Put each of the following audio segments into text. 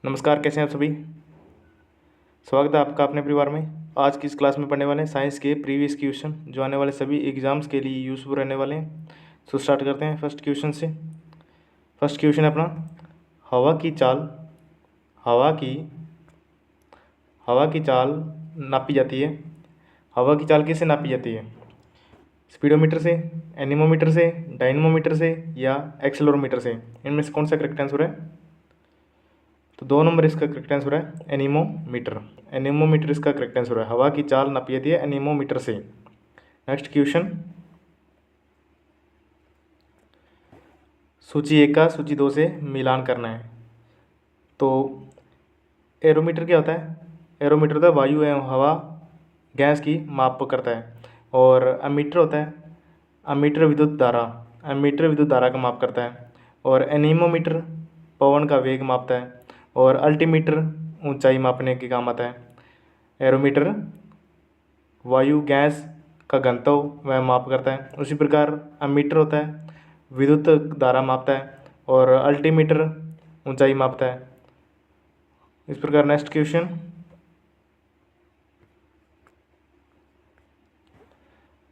नमस्कार, कैसे हैं आप सभी। स्वागत है आपका अपने परिवार में। आज की इस क्लास में पढ़ने वाले हैं साइंस के प्रीवियस क्वेश्चन जो आने वाले सभी एग्जाम्स के लिए यूजफुल रहने वाले हैं। सो स्टार्ट करते हैं फर्स्ट क्वेश्चन से। फर्स्ट क्वेश्चन है अपना, हवा की चाल हवा की हवा की चाल नापी जाती है। हवा की चाल किससे नापी जाती है? स्पीडोमीटर से, एनीमोमीटर से, डायनमोमीटर से या एक्सेलरोमीटर से? इनमें से कौन सा करेक्ट आंसर है? तो 2 नंबर इसका करेक्ट आंसर है एनीमोमीटर। एनीमोमीटर इसका करेक्ट आंसर है। हवा की चाल नापी जाती है एनीमोमीटर से। नेक्स्ट क्वेश्चन, सूची 1 का सूची 2 से मिलान करना है। तो एरोमीटर क्या होता है? एरोमीटर होता है वायु एवं हवा गैस की माप करता है। और अमीटर होता है, अमीटर विद्युत धारा का माप करता है। और एनीमोमीटर पवन का वेग मापता है। और अल्टीमीटर ऊंचाई मापने के काम आता है। एरोमीटर वायु गैस का घनत्व वह माप करता है। उसी प्रकार अमीटर होता है विद्युत धारा मापता है। और अल्टीमीटर ऊंचाई मापता है। इस प्रकार नेक्स्ट क्वेश्चन,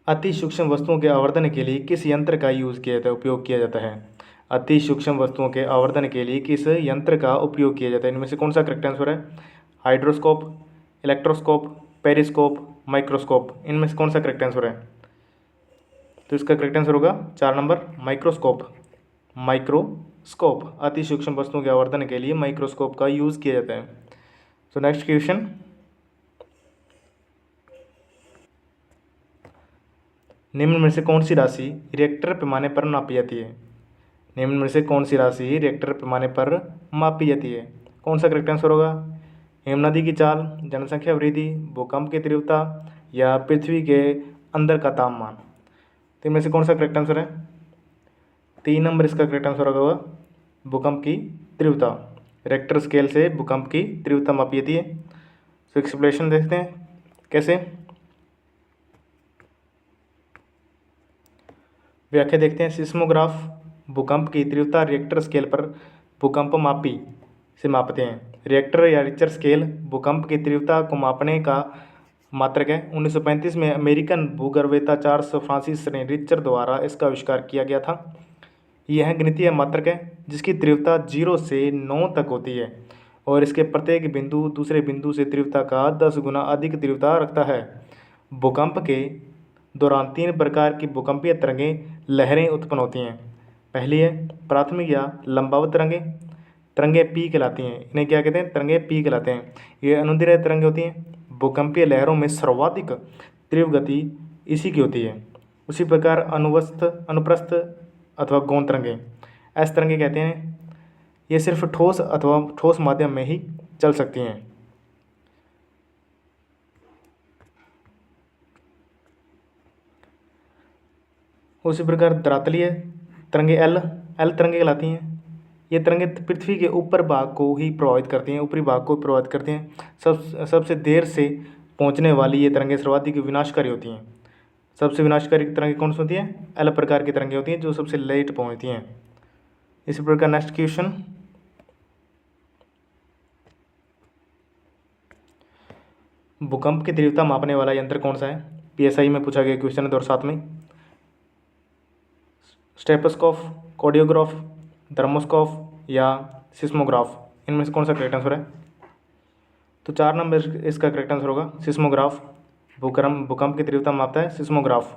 अति सूक्ष्म वस्तुओं के आवर्धन के लिए किस यंत्र का उपयोग किया जाता है? अति सूक्ष्म वस्तुओं के आवर्धन के लिए किस यंत्र का उपयोग किया जाता है? इनमें से कौन सा करेक्ट आंसर है? हाइड्रोस्कोप, इलेक्ट्रोस्कोप, पेरिस्कोप, माइक्रोस्कोप। इनमें से कौन सा करेक्ट आंसर है? तो इसका करेक्ट आंसर होगा 4 नंबर, माइक्रोस्कोप। माइक्रोस्कोप अति सूक्ष्म वस्तुओं के आवर्धन के लिए माइक्रोस्कोप का यूज़ किया जाता है। तो नेक्स्ट क्वेश्चन, निम्न में से कौन सी राशि रिएक्टर पैमाने पर नापी जाती है? निम्न में से कौन सी राशि रिएक्टर पैमाने पर मापी जाती है? कौन सा करेक्ट आंसर होगा? हिमनदी की चाल, जनसंख्या वृद्धि, भूकंप की तीव्रता या पृथ्वी के अंदर का तापमान? तो इनमें से कौन सा करेक्ट आंसर है? 3 नंबर इसका करेक्ट आंसर होगा भूकंप की तीव्रता। रिएक्टर स्केल से भूकंप की तीव्रता मापी जाती है। तो एक्सप्लेनेशन देखते हैं कैसे। व्याख्या देखते हैं। सिस्मोग्राफ भूकंप की तीव्रता रिएक्टर स्केल पर भूकंप मापी से मापते हैं। रिएक्टर या रिक्टर स्केल भूकंप की तीव्रता को मापने का मात्रक है। 1935 में अमेरिकन भूगर्भवेत्ता चार्ल्स फ्रांसिस रिचर द्वारा इसका आविष्कार किया गया था। यह गणितीय मात्रक है जिसकी तीव्रता 0 से 9 तक होती है और इसके प्रत्येक बिंदु दूसरे बिंदु से तीव्रता का 10 गुना अधिक तीव्रता रखता है। भूकंप के दौरान 3 प्रकार की भूकंपीय तरंगें लहरें उत्पन्न होती हैं। पहली है प्राथमिक या लंबावत तरंगें, तरंगें पी कहलाती हैं। इन्हें क्या कहते हैं? तरंगें पी कहलाते हैं। ये अनुदैर्ध्य तरंगें होती हैं। भूकंपीय लहरों में सर्वाधिक तीव्र गति इसी की होती है। उसी प्रकार अनुप्रस्थ अथवा गौण तरंगें, ऐसी तरंगें कहते हैं। ये सिर्फ ठोस माध्यम में ही चल सकती हैं। उसी प्रकार धरातलीय तरंगें एल तरंगें कहलाती हैं। ये तरंगें पृथ्वी के ऊपर भाग को ही प्रभावित करती हैं, ऊपरी भाग को प्रभावित करती हैं। सबसे देर से पहुंचने वाली ये तरंगें सर्वाधिक विनाशकारी होती हैं। सबसे विनाशकारी तरंगें कौन सी होती हैं? एल प्रकार की तरंगें होती हैं जो सबसे लेट पहुंचती हैं। इसी प्रकार नेक्स्ट क्वेश्चन, भूकंप की तीव्रता मापने वाला यंत्र कौन सा है? पीएसआई में पूछा गया क्वेश्चन है 2007 में। स्टेथोस्कोप, कार्डियोग्राफ, थर्मोस्कोप या सिस्मोग्राफ? इनमें से कौन सा करेक्ट आंसर है? तो 4 नंबर इसका करेक्ट आंसर होगा सिस्मोग्राफ। भूकंप की तीव्रता मापता है सिस्मोग्राफ।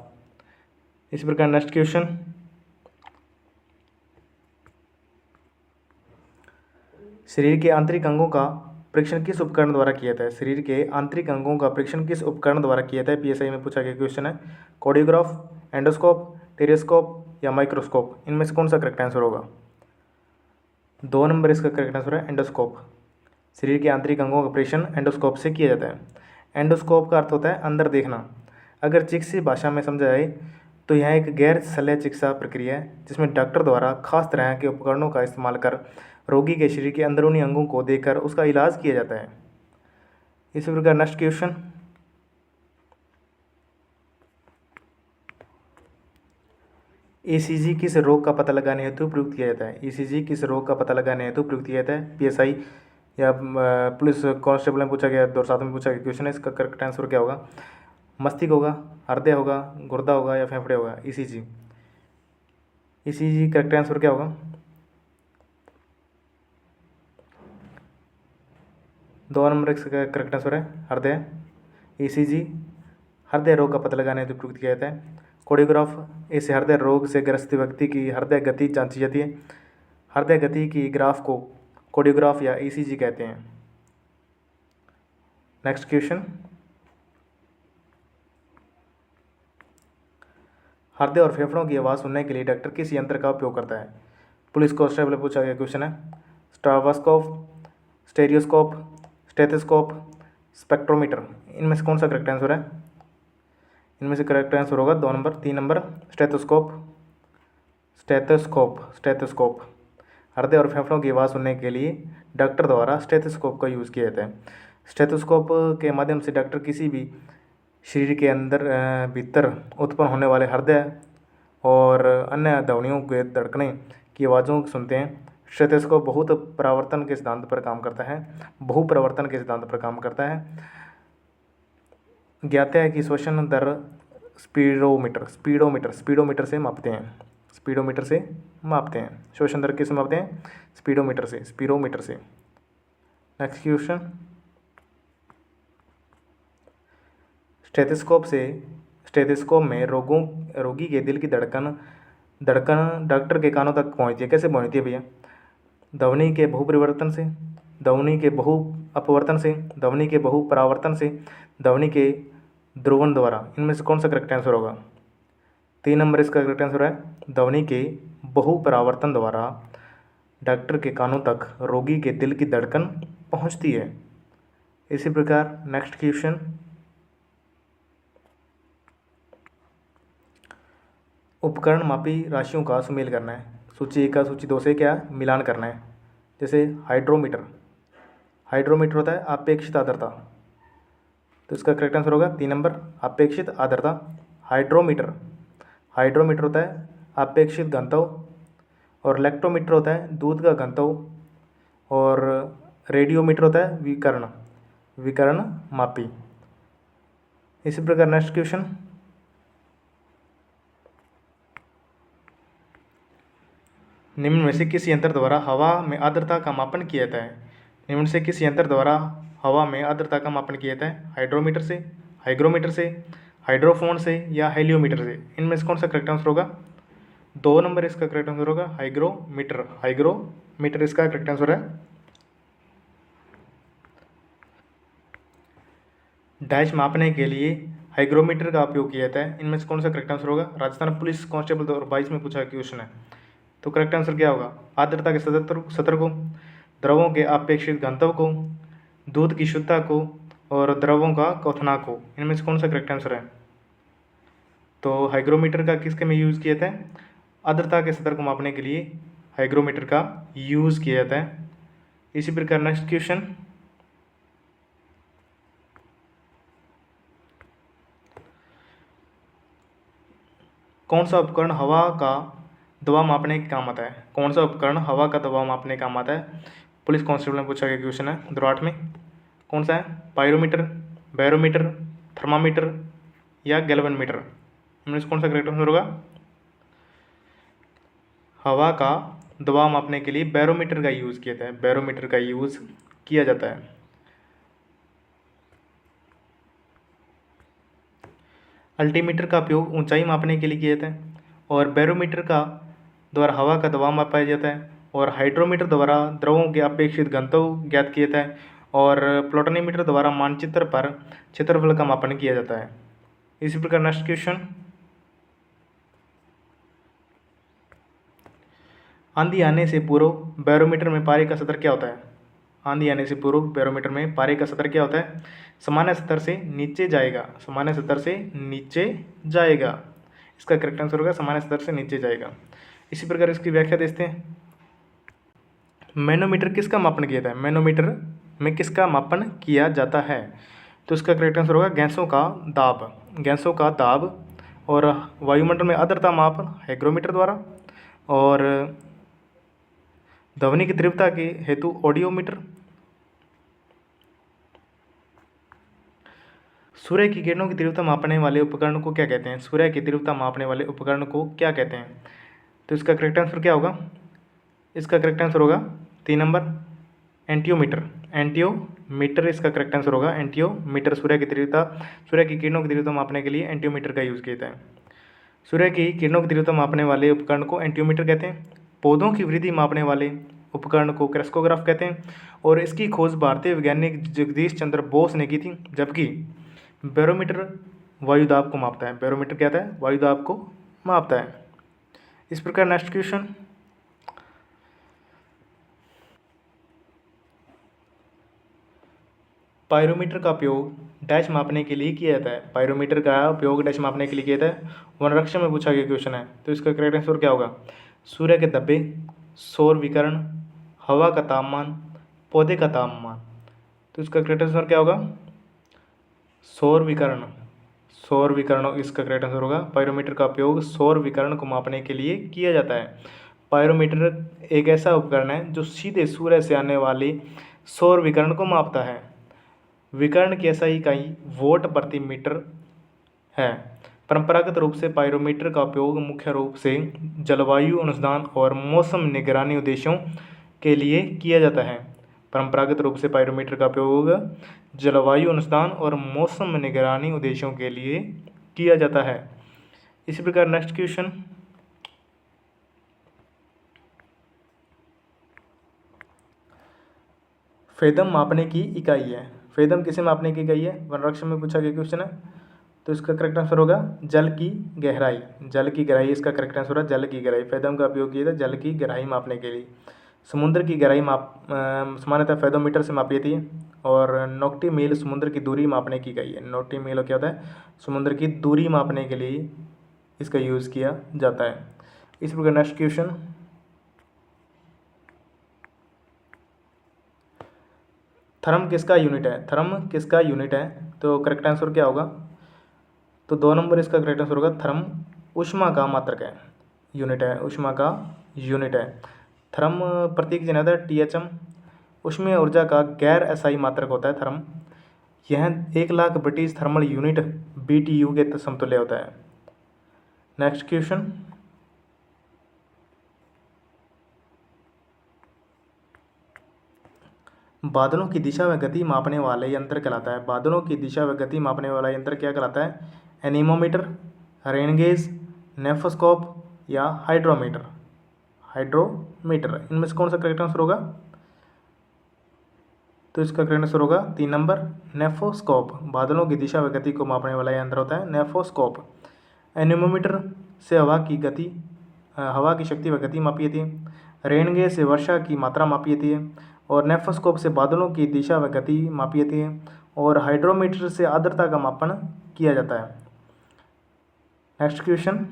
इसी प्रकार नेक्स्ट क्वेश्चन, शरीर के आंतरिक अंगों का परीक्षण किस उपकरण द्वारा किया जाता है? शरीर के आंतरिक अंगों का परीक्षण किस उपकरण द्वारा किया जाता है? पीएसआई में पूछा गया क्वेश्चन है। कार्डियोग्राफ, एंडोस्कोप, टेरिस्कोप या माइक्रोस्कोप? इनमें से कौन सा करेक्ट आंसर होगा? 2 नंबर इसका करेक्ट आंसर है एंडोस्कोप। शरीर के आंतरिक अंगों का परीक्षण एंडोस्कोप से किया जाता है। एंडोस्कोप का अर्थ होता है अंदर देखना। अगर चिकित्सीय भाषा में समझा जाए तो यह एक गैर शल्य चिकित्सा प्रक्रिया है जिसमें डॉक्टर द्वारा खास तरह के उपकरणों का इस्तेमाल कर रोगी के शरीर के अंदरूनी अंगों को देखकर उसका इलाज किया जाता है। इसी प्रकार नेक्स्ट क्वेश्चन, ईसीजी किस रोग का पता लगाने हेतु प्रयुक्त किया जाता है? ईसीजी किस रोग का पता लगाने हेतु प्रयुक्त किया जाता है? पीएसआई या पुलिस कांस्टेबल में पूछा गया 2007 में पूछा गया क्वेश्चन है, इसका करेक्ट आंसर क्या होगा? मस्तिष्क होगा, हृदय होगा, गुर्दा होगा या फेफड़े होगा? ईसीजी। ईसीजी करेक्ट आंसर क्या होगा? 2 नंबर इसका करेक्ट आंसर है हृदय। ईसीजी हृदय रोग का पता लगाने हेतु प्रयुक्त किया जाता है। कोरियोग्राफ इस हृदय रोग से ग्रस्त व्यक्ति की हृदय गति जांची जाती है। हृदय गति की ग्राफ को कोरियोग्राफ या ईसीजी कहते हैं। नेक्स्ट क्वेश्चन, हृदय और फेफड़ों की आवाज़ सुनने के लिए डॉक्टर किस यंत्र का उपयोग करता है? पुलिस कांस्टेबल पूछा गया क्वेश्चन है। स्ट्राबास्कोप, स्टेरियोस्कोप, स्टेथोस्कोप, स्पेक्ट्रोमीटर, इनमें से कौन सा करेक्ट आंसर है? इनमें से करेक्ट आंसर होगा 2 number, 3 number stethoscope. Stethoscope, stethoscope हृदय और फेफड़ों की आवाज़ सुनने के लिए डॉक्टर द्वारा स्टेथोस्कोप का यूज़ किया जाता है। स्टेथोस्कोप के माध्यम से डॉक्टर किसी भी शरीर के अंदर भीतर उत्पन्न होने वाले हृदय और अन्य ध्वनियों के धड़कने की आवाज़ों को सुनते हैं। स्टेथोस्कोप बहुत परावर्तन के सिद्धांत पर काम करता है, बहुप्रवर्तन के सिद्धांत पर काम करता है। ज्ञात है कि श्वसन दर स्पीडोमीटर से मापते हैं। स्पीडोमीटर से मापते हैं श्वसन दर किससे मापते हैं? स्पीडोमीटर से। नेक्स्ट क्वेश्चन, स्टेथोस्कोप में रोगी के दिल की धड़कन डॉक्टर के कानों तक पहुंचती है। कैसे पहुंचती है भैया? ध्वनि के बहुपरिवर्तन से, ध्वनि के बहु अपवर्तन से, ध्वनि के बहुपरावर्तन से, ध्वनि के ध्रुवण द्वारा। इनमें से कौन सा करेक्ट आंसर होगा? 3 नंबर इसका करेक्ट आंसर है ध्वनि के बहुपरावर्तन द्वारा डॉक्टर के कानों तक रोगी के दिल की धड़कन पहुंचती है। इसी प्रकार नेक्स्ट क्वेश्चन, उपकरण मापी राशियों का सुमेल करना है। सूची 1 का सूची 2 से क्या मिलान करना है? जैसे हाइड्रोमीटर होता है अपेक्षित आर्द्रता, तो इसका करेक्ट आंसर होगा 3 नंबर अपेक्षित आर्द्रता। हाइड्रोमीटर होता है अपेक्षित घनत्व, और लैक्टोमीटर होता है दूध का घनत्व, और रेडियोमीटर होता है विकर्ण मापी। इसी प्रकार नेक्स्ट क्वेश्चन, निम्न में से किस यंत्र द्वारा हवा में आर्द्रता का मापन किया जाता है? निम्न में से किस यंत्र द्वारा हवा में आर्द्रता का मापन किया जाता है? हाइड्रोमीटर से, हाइग्रोमीटर से, हाइड्रोफोन से या हेलियोमीटर से? इनमें से कौन सा करेक्ट आंसर होगा? 2 नंबर इसका करेक्ट आंसर होगा हाइग्रोमीटर इसका करेक्ट आंसर है। डैश मापने के लिए हाइग्रोमीटर का उपयोग किया जाता है। इनमें से कौन सा करेक्ट आंसर होगा? राजस्थान पुलिस कांस्टेबल 2022 में पूछा क्वेश्चन है, तो करेक्ट आंसर क्या होगा? आर्द्रता के सतर को, द्रवों के अपेक्षित घनत्व को, दूध की शुद्धता को और द्रवों का क्वथनांक को। इनमें से कौन सा करेक्ट आंसर है? तो हाइग्रोमीटर का किसके में यूज़ किया जाता है? आर्द्रता के स्तर को मापने के लिए हाइग्रोमीटर का यूज़ किया जाता है। इसी प्रकार नेक्स्ट क्वेश्चन, कौन सा उपकरण हवा का दबाव मापने के काम आता है? कौन सा उपकरण हवा का दबाव मापने के काम आता है? पुलिस कांस्टेबल में पूछा गया क्वेश्चन है 2008 में। कौन सा है? पायरोमीटर, बैरोमीटर, थर्मामीटर या गैल्वेनोमीटर? इनमें से कौन सा करेक्ट आंसर होगा? हवा का दबाव मापने के लिए बैरोमीटर का यूज़ किया जाता है, बैरोमीटर का यूज़ किया जाता है। अल्टीमीटर का उपयोग ऊंचाई मापने के लिए किया जाता है, और बैरोमीटर का द्वारा हवा का दबाव मापा जाता है, और हाइड्रोमीटर द्वारा द्रवों के अपेक्षित घनत्व ज्ञात किया जाता है, और प्लूटोमीटर द्वारा मानचित्र पर क्षेत्रफल का मापन किया जाता है। इसी प्रकार नेक्स्ट क्वेश्चन, आंधी आने से पूर्व बैरोमीटर में पारे का स्तर क्या होता है? आंधी आने से पूर्व बैरोमीटर में पारे का स्तर क्या होता है? सामान्य स्तर से नीचे जाएगा, सामान्य स्तर से नीचे जाएगा। इसका करेक्ट आंसर होगा सामान्य स्तर से नीचे जाएगा। इसी प्रकार इसकी व्याख्या देखते हैं। मैनोमीटर किसका मापन किया जाता है? मैनोमीटर में किसका मापन किया जाता है? तो इसका करेक्ट आंसर होगा गैसों का दाब, गैसों का दाब। और वायुमंडल में आर्द्रता मापन हाइग्रोमीटर द्वारा, और ध्वनि की तीव्रता के हेतु ऑडियोमीटर, सूर्य की किरणों की तीव्रता मापने वाले उपकरण को क्या कहते हैं? सूर्य की तीव्रता मापने वाले उपकरण को क्या कहते हैं? तो इसका करेक्ट आंसर क्या होगा? इसका करेक्ट आंसर होगा 3 नंबर एंटियोमीटर। एंटियोमीटर इसका करेक्ट आंसर होगा। एंटियोमीटर सूर्य की किरणों की तीव्रता मापने के लिए एंटियोमीटर का यूज़ किया जाता है। सूर्य की किरणों की तीव्रता मापने वाले उपकरण को एंटियोमीटर कहते हैं। पौधों की वृद्धि मापने वाले उपकरण को क्रेस्कोग्राफ कहते हैं और इसकी खोज भारतीय वैज्ञानिक जगदीश चंद्र बोस ने की थी। जबकि बैरोमीटर वायुदाब को मापता है। बैरोमीटर क्या है? वायुदाब को मापता है। इस प्रकार नेक्स्ट क्वेश्चन, पायरोमीटर का उपयोग डैश मापने के लिए किया जाता है। पायरोमीटर का उपयोग डैश मापने के लिए किया जाता है। वनरक्षण में पूछा गया क्वेश्चन है, तो इसका करेक्ट आंसर क्या होगा? सूर्य के धब्बे, सौर विकिरण, हवा का तापमान, पौधे का तापमान। तो इसका करेक्ट आंसर क्या होगा? सौर विकिरण। सौर विकिरण इसका करेक्ट आंसर होगा। पायरोमीटर का उपयोग सौर विकिरण को मापने के लिए किया जाता है। पायरोमीटर एक ऐसा उपकरण है जो सीधे सूर्य से आने वाले सौर विकिरण को मापता है। विकिरण की ऐसा इकाई वोट प्रति मीटर है। परंपरागत रूप से पायरोमीटर का उपयोग मुख्य रूप से जलवायु अनुसंधान और मौसम निगरानी उद्देश्यों के लिए किया जाता है। परंपरागत रूप से पायरोमीटर का उपयोग जलवायु अनुसंधान और मौसम निगरानी उद्देश्यों के लिए किया जाता है। इसी प्रकार नेक्स्ट क्वेश्चन, फेदम मापने की इकाई है। फेदम किसे मापने की इकाई है? वनरक्षण में पूछा गया क्वेश्चन है, तो इसका करेक्ट आंसर होगा जल की गहराई। जल की गहराई इसका करेक्ट आंसर है। जल की गहराई, फेदम का उपयोग किया था जल की गहराई मापने के लिए। समुद्र की गहराई सामान्यतः फेदोमीटर से मापी जाती है। और नॉक्टी मील समुद्र की दूरी मापने की इकाई है। नॉक्टी मील क्या होता है? समुद्र की दूरी मापने के लिए इसका यूज़ किया जाता है। इस प्रकार नेक्स्ट क्वेश्चन, थर्म किसका यूनिट है? थर्म किसका यूनिट है? तो करेक्ट आंसर क्या होगा? तो 2 नंबर इसका करेक्ट आंसर होगा। थर्म ऊष्मा का मात्रक है, यूनिट है, ऊष्मा का यूनिट है। थर्म प्रतीक चिन्ह है THM। ऊष्मीय ऊर्जा का गैर अस्थायी मात्रक होता है थर्म। यह 1,00,000 ब्रिटिश थर्मल यूनिट BTU के समतुल्य होता है। नेक्स्ट क्वेश्चन, बादलों की दिशा व गति मापने वाले यंत्र कहलाता है। बादलों की दिशा व गति मापने वाला यंत्र क्या कहलाता है? एनीमोमीटर, रेनगेज, नेफोस्कोप या हाइड्रोमीटर। हाइड्रोमीटर, इनमें से कौन सा करेक्ट आंसर होगा? तो इसका करेक्ट आंसर होगा 3 नंबर नेफोस्कोप। बादलों की दिशा व गति को मापने वाला यंत्र होता है नेफोस्कोप। एनीमोमीटर से हवा की शक्ति व गति मापी जाती है। रेनगेज से वर्षा की मात्रा मापी जाती है। और नेफोस्कोप से बादलों की दिशा व गति मापी जाती है। और हाइड्रोमीटर से आर्द्रता का मापन किया जाता है। नेक्स्ट क्वेश्चन,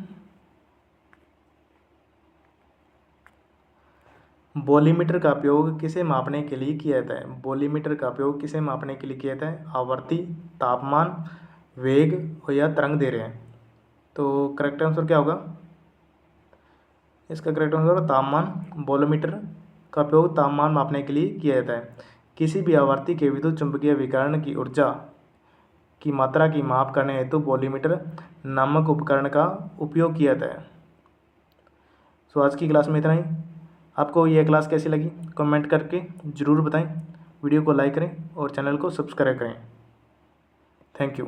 वॉल्यूमीटर का उपयोग किसे मापने के लिए किया जाता है? वॉल्यूमीटर का उपयोग किसे मापने के लिए किया जाता है? आवृत्ति, तापमान, वेग या तरंग दे रहे हैं। तो करेक्ट आंसर क्या होगा? इसका करेक्ट आंसर होगा तापमान। वॉल्यूमीटर का उपयोग तापमान मापने के लिए किया जाता है। किसी भी आवर्ती के विद्युत चुंबकीय विकिरण की ऊर्जा की मात्रा की माप करने हेतु वॉल्यूमीटर नामक उपकरण का उपयोग किया जाता है। सो आज की क्लास में इतना ही। आपको यह क्लास कैसी लगी कमेंट करके ज़रूर बताएं। वीडियो को लाइक करें और चैनल को सब्सक्राइब करें। Thank you.